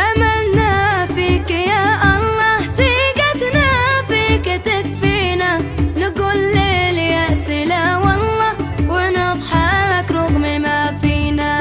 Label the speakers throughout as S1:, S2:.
S1: أملنا فيك يا الله، ثقتنا فيك تكفينا، نقول لليأس لا والله ونضحك رغم ما فينا.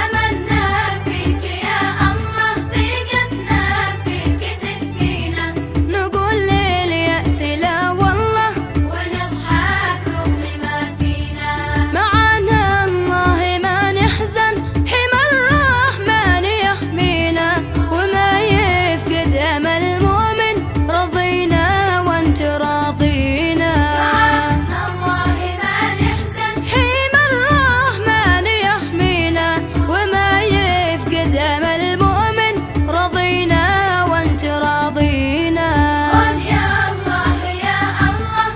S1: أملنا فيك يا الله، ثقتنا فيك تكفينا، نقول لليأس لا والله ونضحك رغم ما فينا. معانا الله ما نحزن، حمى الرحمن يحمينا، وما يفقد أمل المؤمن رضينا وانت راضينا. معانا الله ما نحزن، حمى الرحمن يحمينا، وما يفقد أمل المؤمن رضينا وانت راضينا. قل يا الله يا الله،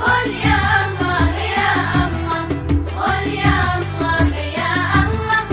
S1: قل يا الله يا الله، قل يا الله يا الله،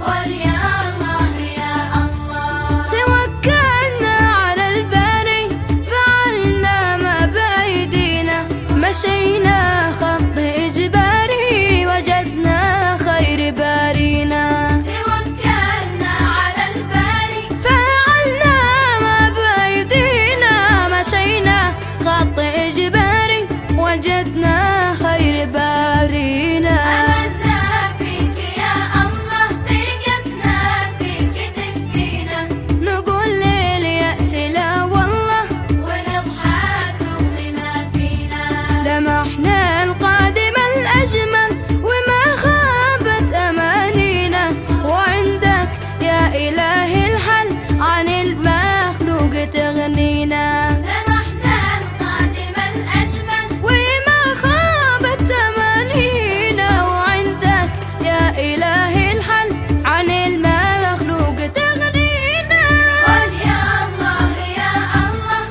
S1: قل يا الله يا الله. توكلنا على الباري، فعلنا ما بأيدينا، مشينا خط إجباري وجدنا خير بارينا. توكلنا على الباري، فعلنا ما بأيدينا، مشينا خط إجباري وجدنا خير بارينا. أملنا فيك يا الله، ثقتنا فيك تكفينا، نقول لليأس لا والله ونضحك رغم ما فينا. لمحنا القادم الأجمل وما خابت أمانينا، وعندك يا إلهي الحل عن المخلوق تغنينا. لمحنا القادم الأجمل وما خابت أمانينا، وعندك يا إلهي الحل عن المخلوق تغنينا. قل يا الله يا الله،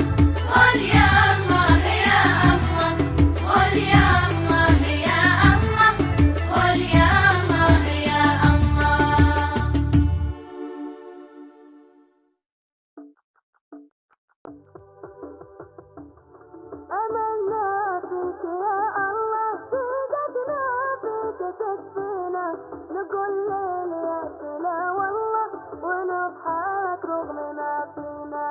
S1: قل يا الله يا الله، قل يا الله يا الله، قل يا الله يا الله. أملنا فيك يا الله، ثقتنا فيك تكفينا، نقول لليأس لا والله ونضحك رغم ما فينا.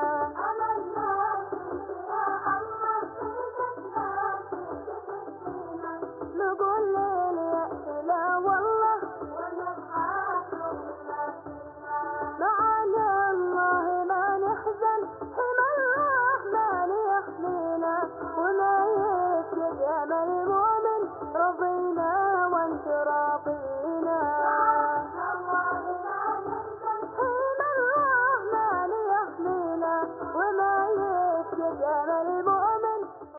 S1: أملنا فيك يا الله، ثقتنا فيك تكفينا، نقول لليأس لا والله ونضحك رغم ما فينا. معانا الله ما نحزن، حمى الرحمن يحمينا، وما يفقد أمل المؤمن رضينا وانت راضينا. معانا الله ما نحزن، حمى الرحمن يحمينا، وما يفقد أمل المؤمن